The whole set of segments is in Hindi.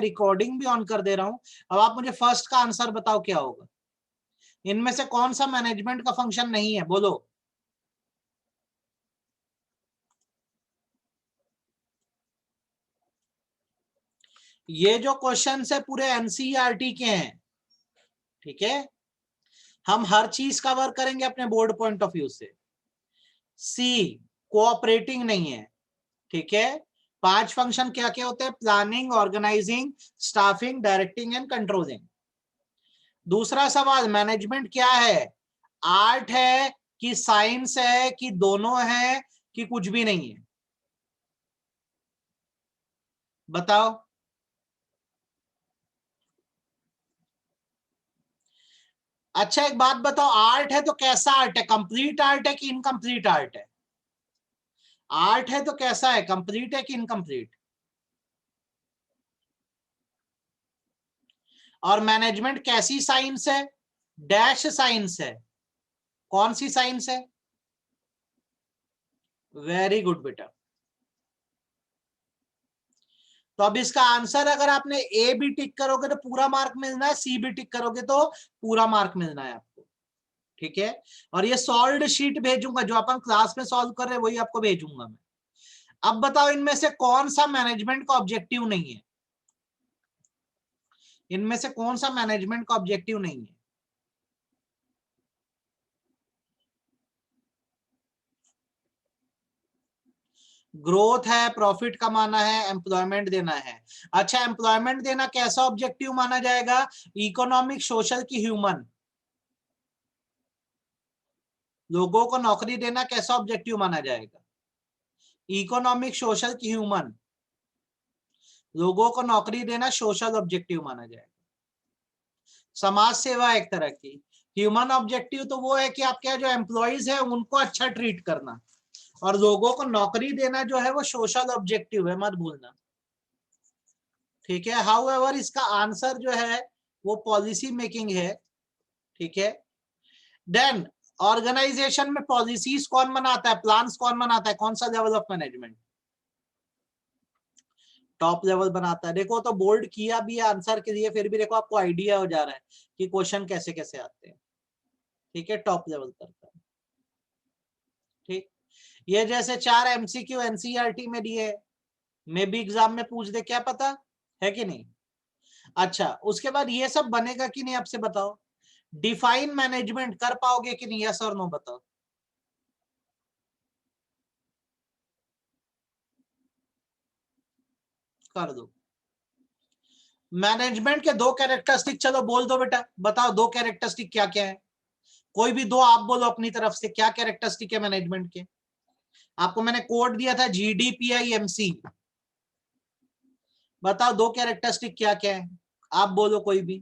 रिकॉर्डिंग भी ऑन कर दे रहा हूं। अब आप मुझे फर्स्ट का आंसर बताओ क्या होगा, इनमें से कौन सा मैनेजमेंट का फंक्शन नहीं है, बोलो। ये जो क्वेश्चन है पूरे एनसीईआरटी के हैं, ठीक है, हम हर चीज कवर करेंगे अपने बोर्ड पॉइंट ऑफ व्यू से। सी, कोऑपरेटिंग नहीं है, ठीक है। 5 फंक्शन क्या क्या होते हैं, planning, organising, staffing, directing and controlling. दूसरा सवाल, मैनेजमेंट क्या है, आर्ट है कि साइंस है कि दोनों है कि कुछ भी नहीं है, बताओ। अच्छा एक बात बताओ, आर्ट है तो कैसा आर्ट है, कंप्लीट आर्ट है कि इनकम्प्लीट आर्ट है? आर्ट है तो कैसा है, कंप्लीट है कि इनकम्प्लीट? और मैनेजमेंट कैसी साइंस है, डैश साइंस है, कौन सी साइंस है? वेरी गुड बेटा। तो अब इसका आंसर अगर आपने ए भी टिक करोगे तो पूरा मार्क मिलना है, सी भी टिक करोगे तो पूरा मार्क मिलना है आपको, ठीक है। और ये सॉल्व्ड शीट भेजूंगा, जो अपन क्लास में सॉल्व कर रहे हैं वही आपको भेजूंगा मैं। अब बताओ इनमें से कौन सा मैनेजमेंट का ऑब्जेक्टिव नहीं है, इनमें से कौन सा मैनेजमेंट का ऑब्जेक्टिव नहीं है? ग्रोथ है, प्रॉफिट कमाना है, एम्प्लॉयमेंट देना है। अच्छा एम्प्लॉयमेंट देना कैसा ऑब्जेक्टिव माना जाएगा, इकोनॉमिक, सोशल की ह्यूमन? लोगों को नौकरी देना कैसा ऑब्जेक्टिव माना जाएगा, इकोनॉमिक, सोशल की ह्यूमन? लोगों को नौकरी देना सोशल ऑब्जेक्टिव माना जाएगा। समाज सेवा एक तरह की। ह्यूमन ऑब्जेक्टिव तो वो है कि आपके जो एम्प्लॉइज है उनको अच्छा ट्रीट करना, और लोगों को नौकरी देना जो है वो सोशल ऑब्जेक्टिव है, मत भूलना, ठीक है। हाउएवर इसका आंसर जो है वो पॉलिसी मेकिंग है, ठीक है। देन ऑर्गेनाइजेशन में पॉलिसीज कौन बनाता है, प्लान्स कौन बनाता है, कौन सा level of management? Top level बनाता है। देखो तो बोल्ड किया भी आंसर के लिए, फिर भी देखो आपको आइडिया हो जा रहा है कि क्वेश्चन कैसे कैसे आते हैं, ठीक है, टॉप लेवल करता है, ठीक। ये जैसे 4 एमसीक्यू एनसीईआरटी में दिए, मे भी एग्जाम में पूछ दे, क्या पता है कि नहीं। अच्छा उसके बाद ये सब बनेगा कि नहीं आपसे बताओ, डिफाइन मैनेजमेंट कर पाओगे कि नहीं, यस और नो बताओ। कर दो। मैनेजमेंट के 2 कैरेक्टरिस्टिक, चलो बोल दो बेटा, बताओ 2 कैरेक्टरिस्टिक क्या क्या है, कोई भी 2 आप बोलो अपनी तरफ से, क्या कैरेक्टरिस्टिक है मैनेजमेंट के? आपको मैंने कोड दिया था GDPIMC, बताओ 2 कैरेक्टरिस्टिक क्या क्या है, आप बोलो कोई भी,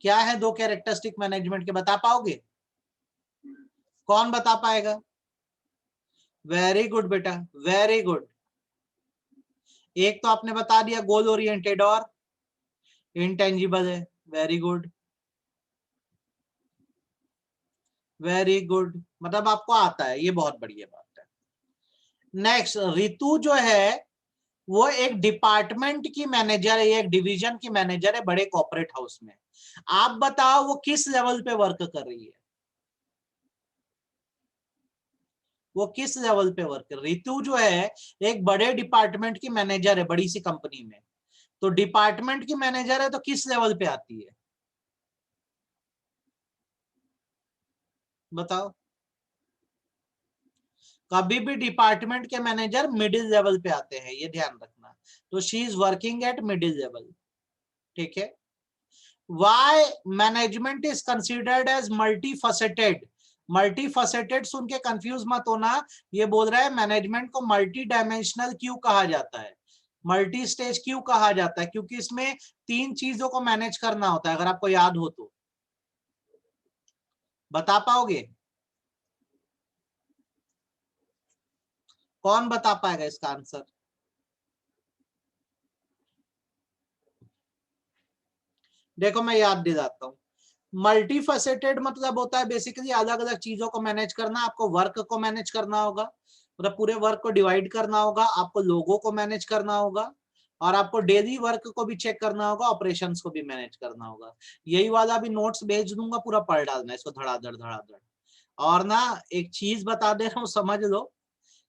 क्या है 2 कैरेक्टरिस्टिक मैनेजमेंट के, बता पाओगे? कौन बता पाएगा? वेरी गुड बेटा, वेरी गुड। एक तो आपने बता दिया गोल ओरिएंटेड और इंटेंजिबल है, वेरी गुड, वेरी गुड, मतलब आपको आता है, ये बहुत बढ़िया बात है। नेक्स्ट, रितु जो है वो एक डिपार्टमेंट की मैनेजर है, एक डिवीजन की मैनेजर है बड़े कॉर्पोरेट हाउस में। आप बताओ वो किस लेवल पे वर्क कर रही है, वो किस लेवल पे वर्क कर, रितु जो है एक बड़े डिपार्टमेंट की मैनेजर है बड़ी सी कंपनी में, तो डिपार्टमेंट की मैनेजर है तो किस लेवल पे आती है, बताओ। कभी भी डिपार्टमेंट के मैनेजर मिडिल लेवल पे आते हैं, ये ध्यान रखना, तो she is working at middle level, ठीक है। Why management is considered as multifaceted, multifaceted सुन के कंफ्यूज मत होना, ये बोल रहा है मैनेजमेंट को मल्टी डायमेंशनल क्यों कहा जाता है, मल्टी स्टेज क्यों कहा जाता है, क्योंकि इसमें 3 चीजों को मैनेज करना होता है, अगर आपको याद हो तो बता पाओगे, कौन बता पाएगा इसका आंसर? देखो मैं याद दिलाता हूं, मल्टी फेसेटेड मतलब होता है बेसिकली अलग अलग चीजों को मैनेज करना, आपको वर्क को मैनेज करना होगा, मतलब पूरे वर्क को डिवाइड करना होगा, आपको लोगों को मैनेज करना होगा, और आपको डेली वर्क को भी चेक करना होगा, ऑपरेशंस को भी मैनेज करना होगा। यही वाला भी नोट्स भेज दूंगा, पूरा पढ़ डालना इसको धड़ाधड़ धड़ाधड़। और ना एक चीज बता दे रहा हूँ, समझ लो,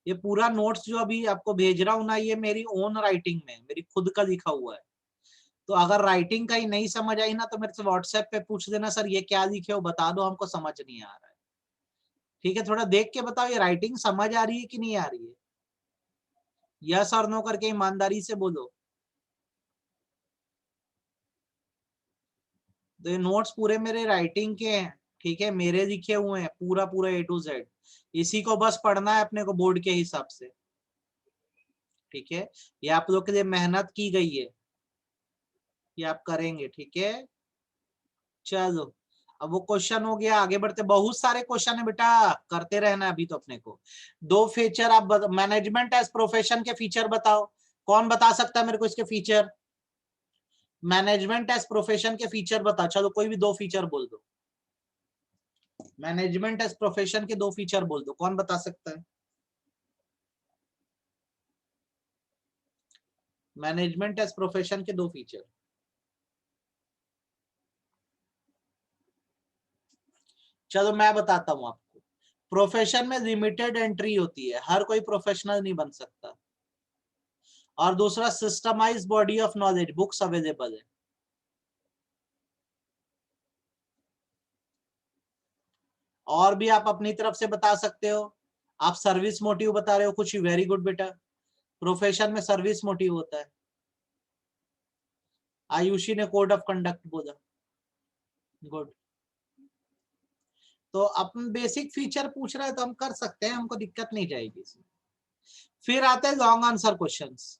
ये पूरा नोट्स जो अभी आपको भेज रहा हूँ ना, ये मेरी ओन राइटिंग में, मेरी खुद का लिखा हुआ है। तो अगर राइटिंग का ही नहीं समझ आई ना, तो मेरे से व्हाट्सएप पे पूछ देना, सर ये क्या लिखे हो बता दो, हमको समझ नहीं आ रहा है। ठीक है, थोड़ा देख के बताओ ये राइटिंग समझ आ रही है कि नहीं आ रही है। यस और नो करके ईमानदारी से बोलो। तो ये नोट्स पूरे मेरे राइटिंग के हैं, ठीक है, मेरे लिखे हुए हैं पूरा पूरा A to Z। इसी को बस पढ़ना है अपने को बोर्ड के हिसाब से। ठीक है, ये आप लोग के लिए मेहनत की गई है, ये आप करेंगे। ठीक है, चलो अब वो क्वेश्चन हो गया, आगे बढ़ते। बहुत सारे क्वेश्चन है बेटा, करते रहना अभी तो अपने को। दो फीचर आप मैनेजमेंट एज प्रोफेशन के फीचर बताओ। कौन बता सकता है मेरे को इसके फीचर? मैनेजमेंट एज प्रोफेशन के फीचर बता, चलो कोई भी दो फीचर बोल दो। मैनेजमेंट एज प्रोफेशन के दो फीचर बोल दो, कौन बता सकता है? मैनेजमेंट एज प्रोफेशन के दो फीचर। चलो मैं बताता हूं आपको। प्रोफेशन में लिमिटेड एंट्री होती है, हर कोई प्रोफेशनल नहीं बन सकता। और दूसरा, systemise body of knowledge, books available है। और भी आप अपनी तरफ से बता सकते हो। आप सर्विस मोटिव बता रहे हो कुछ, वेरी गुड बेटा, प्रोफेशन में सर्विस मोटिव होता है। आयुषी ने कोड ऑफ कंडक्ट बोला, गुड। तो अपन बेसिक फीचर पूछ रहे हैं तो हम कर सकते हैं, हमको दिक्कत नहीं जाएगी इसमें। फिर आते हैं लॉन्ग आंसर क्वेश्चंस।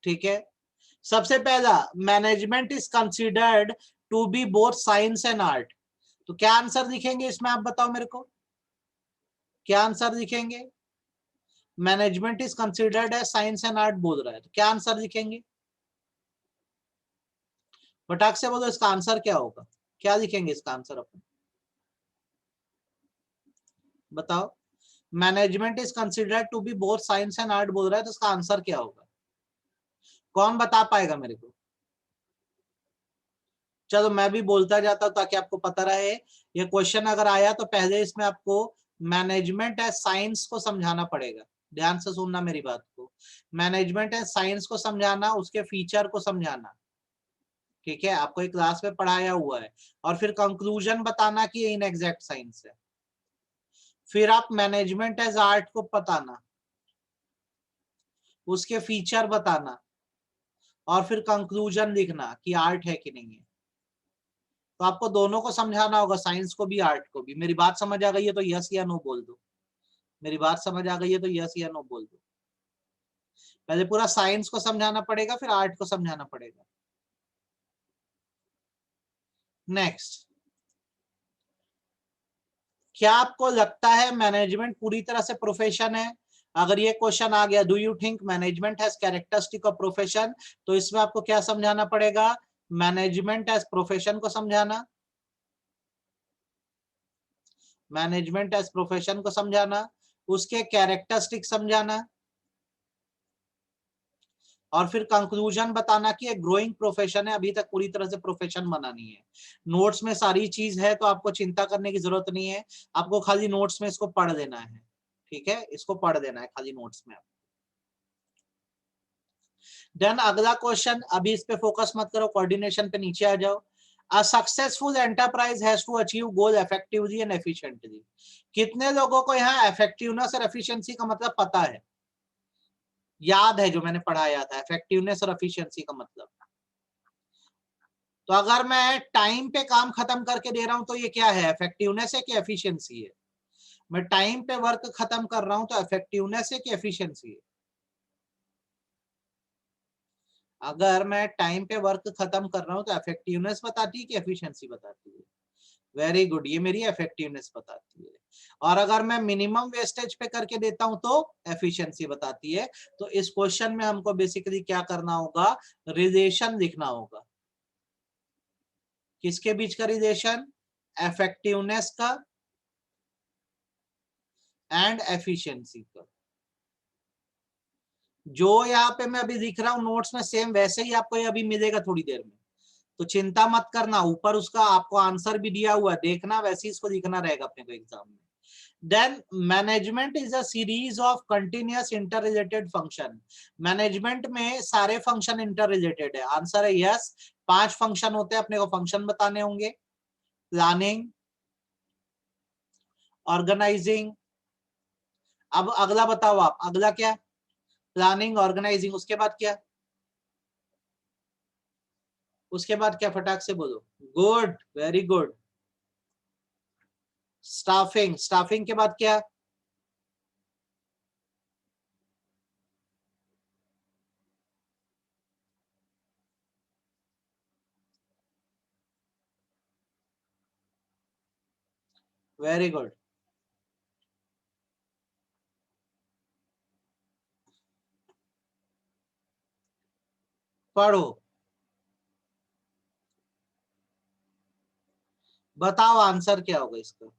ठीक है, सबसे पहला, management is considered to be both science and art. तो क्या आंसर लिखेंगे इसमें, आप बताओ मेरे को, क्या आंसर लिखेंगे? Management is considered as science and art बोल रहा है, तो क्या आंसर लिखेंगे? फटाक से बोलो, इसका आंसर क्या होगा? क्या लिखेंगे इसका आंसर अपन, बताओ। Management is considered to be both science and art बोल रहा है, तो इसका आंसर क्या होगा? कौन बता पाएगा मेरे को? चलो मैं भी बोलता जाता हूं ताकि आपको पता रहे। ये क्वेश्चन अगर आया तो पहले इसमें आपको मैनेजमेंट एज साइंस को समझाना पड़ेगा। ध्यान से सुनना मेरी बात को। मैनेजमेंट एज साइंस को समझाना, उसके फीचर को समझाना। ठीक है, आपको एक क्लास में पढ़ाया हुआ है। और फिर कंक्लूजन बताना कि ये इनएग्जैक्ट साइंस है। फिर आप मैनेजमेंट एज आर्ट को बताना, उसके फीचर बताना, और फिर कंक्लूजन लिखना कि आर्ट है कि नहीं है। तो आपको दोनों को समझाना होगा, साइंस को भी आर्ट को भी। मेरी बात समझ आ गई है तो यस या नो बोल दो। मेरी बात समझ आ गई है तो यस या नो बोल दो। पहले पूरा साइंस को समझाना पड़ेगा, फिर आर्ट को समझाना पड़ेगा। नेक्स्ट, क्या आपको लगता है मैनेजमेंट पूरी तरह से प्रोफेशन है? अगर ये क्वेश्चन आ गया, do you think management has characteristic of profession, तो इसमें आपको क्या समझाना पड़ेगा? मैनेजमेंट एज प्रोफेशन को समझाना, मैनेजमेंट एज प्रोफेशन को समझाना, उसके कैरेक्टरिस्टिक समझाना, और फिर कंक्लूजन बताना कि एक ग्रोइंग प्रोफेशन है, अभी तक पूरी तरह से प्रोफेशन बना नहीं है। नोट्स में सारी चीज है, तो आपको चिंता करने की जरूरत नहीं है। आपको खाली नोट्स में इसको पढ़ देना है। ठीक है, इसको पढ़ देना है खाली नोट्स में। देन अगला क्वेश्चन, अभी इस पे फोकस मत करो, कोऑर्डिनेशन पे नीचे आ जाओ। A successful enterprise has to achieve goal effectively and efficiently. कितने लोगों को यहाँ effectiveness और efficiency का मतलब पता है, याद है जो मैंने पढ़ाया था effectiveness और efficiency का मतलब? तो अगर मैं टाइम पे काम खत्म करके दे रहा हूं तो ये क्या है, effectiveness है कि efficiency है? मैं टाइम पे वर्क खत्म कर रहा हूं तो effectiveness है कि efficiency है? अगर मैं टाइम पे वर्क खत्म कर रहा हूं तो इफेक्टिवनेस बताती है कि एफिशिएंसी बताती है? वेरी गुड, ये मेरी इफेक्टिवनेस बताती है। और अगर मैं मिनिमम वेस्टेज पे करके देता हूं तो एफिशिएंसी बताती है। तो इस क्वेश्चन में हमको बेसिकली क्या करना होगा, रिलेशन लिखना होगा। किसके बीच का रिलेशन? इफेक्टिवनेस का एंड एफिशिएंसी का। जो यहाँ पे मैं अभी लिख रहा हूँ नोट्स में सेम वैसे ही आपको ये अभी मिलेगा थोड़ी देर में, तो चिंता मत करना। ऊपर उसका आपको आंसर भी दिया हुआ है, देखना वैसे ही इसको लिखना रहेगा अपने को एग्जाम में। Then management is a series of continuous interrelated function. Management में सारे फंक्शन इंटर रिलेटेड है। आंसर है यस, 5 फंक्शन होते हैं, अपने को फंक्शन बताने होंगे। प्लानिंग, ऑर्गेनाइजिंग, अब अगला बताओ आप, अगला क्या? प्लानिंग, ऑर्गेनाइजिंग, उसके बाद क्या? उसके बाद क्या? फटाक से बोलो। Good, very good. Staffing, staffing के बाद क्या? Very good. पढ़ो, बताओ आंसर क्या होगा इसका।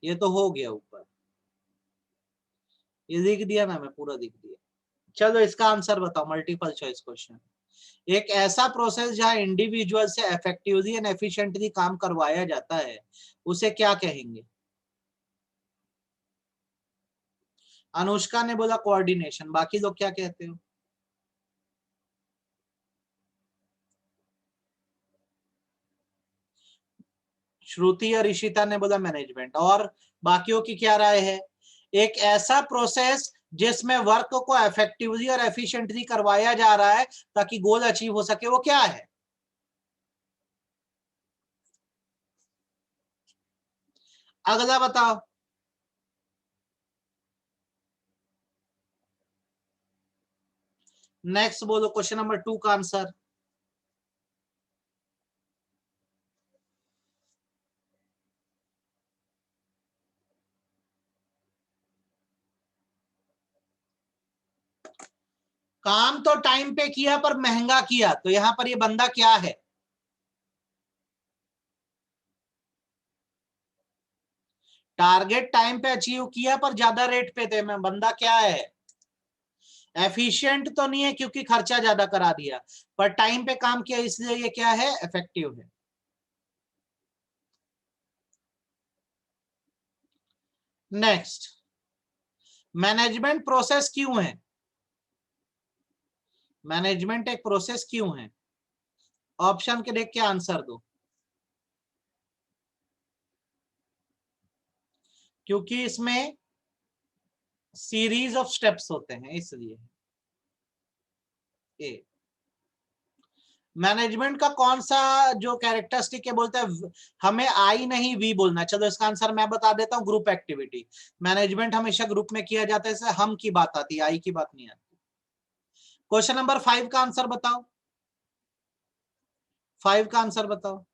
ये तो हो गया ऊपर, ये लिख दिया ना, मैं पूरा लिख दिया। चलो इसका आंसर बताओ, मल्टीपल चॉइस क्वेश्चन। एक ऐसा प्रोसेस जहां इंडिविजुअल से इफेक्टिवली एंड एफिशिएंटली काम करवाया जाता है, उसे क्या कहेंगे? अनुष्का ने बोला कोऑर्डिनेशन, बाकी लोग क्या कहते हो? श्रुति और ईशिता ने बोला मैनेजमेंट, और बाकियों की क्या राय है? एक ऐसा प्रोसेस जिसमें वर्क को इफेक्टिवली और एफिशिएंटली करवाया जा रहा है ताकि गोल अचीव हो सके, वो क्या है? अगला बताओ। नेक्स्ट बोलो, क्वेश्चन नंबर 2 का आंसर। काम तो टाइम पे किया पर महंगा किया, तो यहां पर ये बंदा क्या है? टारगेट टाइम पे अचीव किया पर ज्यादा रेट पे थे, मैं बंदा क्या है? एफिशिएंट तो नहीं है क्योंकि खर्चा ज्यादा करा दिया, पर टाइम पे काम किया इसलिए ये क्या है? इफेक्टिव है। नेक्स्ट, मैनेजमेंट प्रोसेस क्यों है? मैनेजमेंट एक प्रोसेस क्यों है? ऑप्शन के देख के आंसर दो। क्योंकि इसमें सीरीज ऑफ स्टेप्स होते हैं इसलिए। ए, मैनेजमेंट का कौन सा जो कैरेक्टरिस्टिक है बोलते हैं? हमें आई नहीं वी बोलना। चलो इसका आंसर मैं बता देता हूं, ग्रुप एक्टिविटी। मैनेजमेंट हमेशा ग्रुप में किया जाता है, इससे हम की बात आती है, आई की बात नहीं आती। क्वेश्चन नंबर 5 का आंसर बताओ। 5 का आंसर बताओ।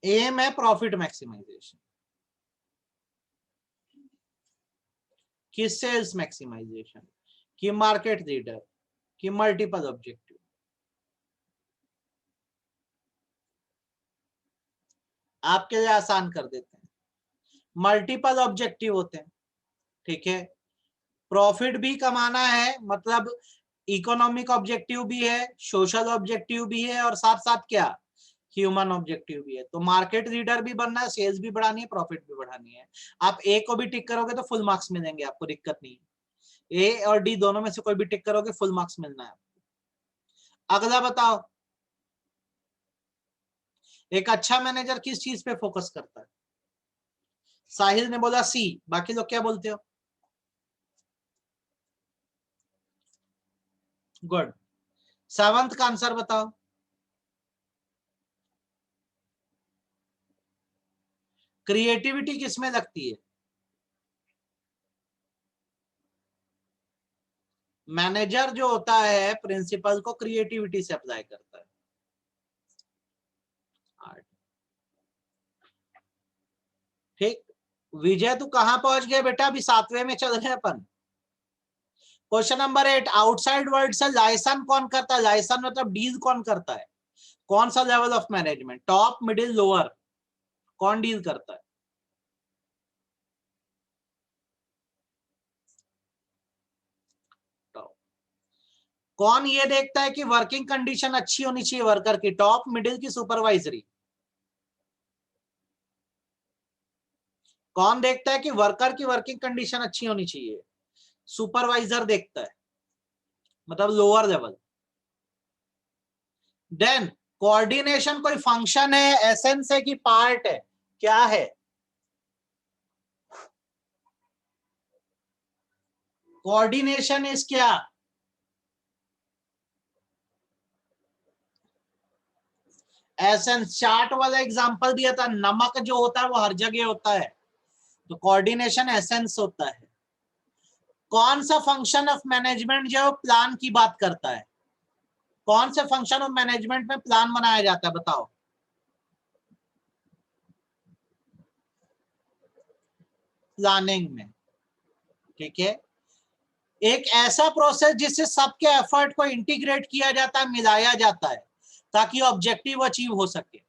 एम है प्रॉफिट मैक्सिमाइजेशन, की सेल्स मैक्सिमाइजेशन, की मार्केट लीडर, की मल्टीपल ऑब्जेक्टिव। आपके लिए आसान कर देते हैं, मल्टीपल ऑब्जेक्टिव होते हैं। ठीक है, प्रॉफिट भी कमाना है, मतलब इकोनॉमिक ऑब्जेक्टिव भी है, सोशल ऑब्जेक्टिव भी है, और साथ साथ क्या? ह्यूमन ऑब्जेक्टिव भी है। तो मार्केट लीडर भी बनना है, सेल्स भी बढ़ानी है, प्रॉफिट भी बढ़ानी है। आप ए को भी टिक करोगे तो फुल मार्क्स मिलेंगे आपको, दिक्कत नहीं है। ए और डी दोनों में से कोई भी टिक करोगे, फुल मार्क्स मिलना है। अगला बताओ, एक अच्छा मैनेजर किस चीज पे फोकस करता है? साहिल ने बोला सी, बाकी लोग क्या बोलते हो? गुड। सावंत का आंसर बताओ। क्रिएटिविटी किसमें लगती है? मैनेजर जो होता है प्रिंसिपल को क्रिएटिविटी से अप्लाई करता है। ठीक, विजय तू कहां पहुंच गया बेटा? अभी 7वें में चल रहे अपन। क्वेश्चन नंबर 8, आउटसाइड वर्ल्ड से लाइसन कौन करता है? लाइसन मतलब डील कौन करता है? कौन सा level of management, top, middle, lower, कौन डील करता है? टॉप। कौन ये देखता है कि वर्किंग कंडीशन अच्छी होनी चाहिए वर्कर की, टॉप, मिडिल की सुपरवाइजरी? कौन देखता है कि वर्कर की वर्किंग कंडीशन अच्छी होनी चाहिए? सुपरवाइजर देखता है, मतलब लोअर लेवल। देन कोऑर्डिनेशन कोई फंक्शन है, एसेंस है कि पार्ट है, क्या है? कोऑर्डिनेशन इज क्या? एसेंस। चार्ट वाला एग्जांपल दिया था, नमक जो होता है वो हर जगह होता है, तो कोऑर्डिनेशन एसेंस होता है। कौन सा फंक्शन ऑफ मैनेजमेंट जो प्लान की बात करता है? कौन से फंक्शन ऑफ मैनेजमेंट में प्लान बनाया जाता है, बताओ? प्लानिंग में। ठीक है। एक ऐसा प्रोसेस जिससे सबके एफर्ट को इंटीग्रेट किया जाता है, मिलाया जाता है, ताकि ऑब्जेक्टिव अचीव हो सके।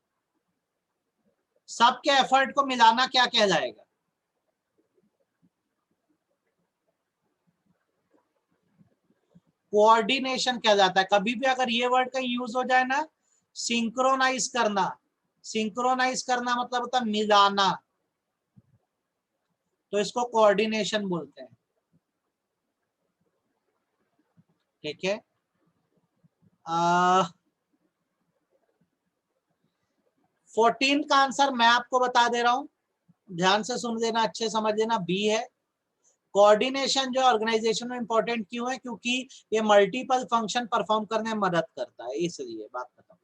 सबके एफर्ट को मिलाना क्या कहलाएगा? कोऑर्डिनेशन कहलाता है। कभी भी अगर ये वर्ड का यूज हो जाए ना, सिंक्रोनाइज करना, सिंक्रोनाइज करना मतलब होता है मिलाना, तो इसको कोऑर्डिनेशन बोलते हैं। ठीक है। 14 का आंसर मैं आपको बता दे रहा हूं, ध्यान से सुन लेना, अच्छे समझ लेना, बी है। कोऑर्डिनेशन जो ऑर्गेनाइजेशन में इंपॉर्टेंट क्यों है? क्योंकि ये मल्टीपल फंक्शन परफॉर्म करने में मदद करता है, इसलिए। बात खत्म।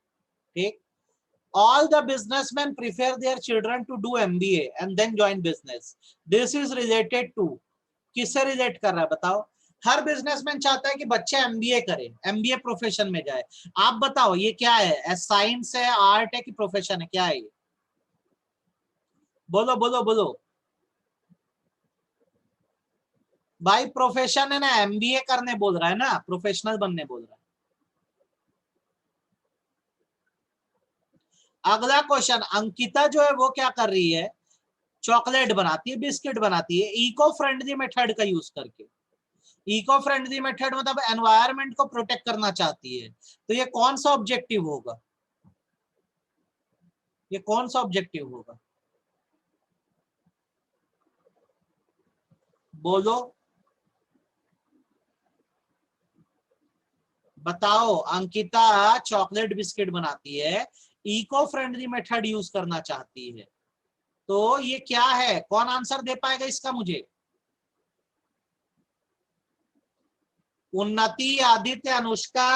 ठीक। All the businessmen prefer their children to do MBA and then join business. This is related to, किससे रिलेट कर रहा है बताओ? हर बिजनेसमैन चाहता है कि बच्चे एमबीए करें, एमबीए प्रोफेशन में जाए। आप बताओ ये क्या है? साइंस है, आर्ट है कि प्रोफेशन है? क्या है ये? बोलो बोलो बोलो भाई। प्रोफेशन है ना, एमबीए करने बोल रहा है ना, प्रोफेशनल बनने बोल रहा है। अगला क्वेश्चन, अंकिता जो है वो क्या कर रही है? चॉकलेट बनाती है, बिस्किट बनाती है, इको फ्रेंडली मेथड का यूज करके। इको फ्रेंडली मेथड मतलब एनवायरनमेंट को प्रोटेक्ट करना चाहती है, तो ये कौन सा ऑब्जेक्टिव होगा? ये कौन सा ऑब्जेक्टिव होगा? बोलो बताओ। अंकिता चॉकलेट बिस्किट बनाती है, इको फ्रेंडली मेथड यूज करना चाहती है, तो ये क्या है? कौन आंसर दे पाएगा इसका मुझे? उन्नति, आदित्य, अनुष्का,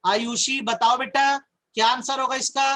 आयुषी, बताओ बेटा क्या आंसर होगा इसका?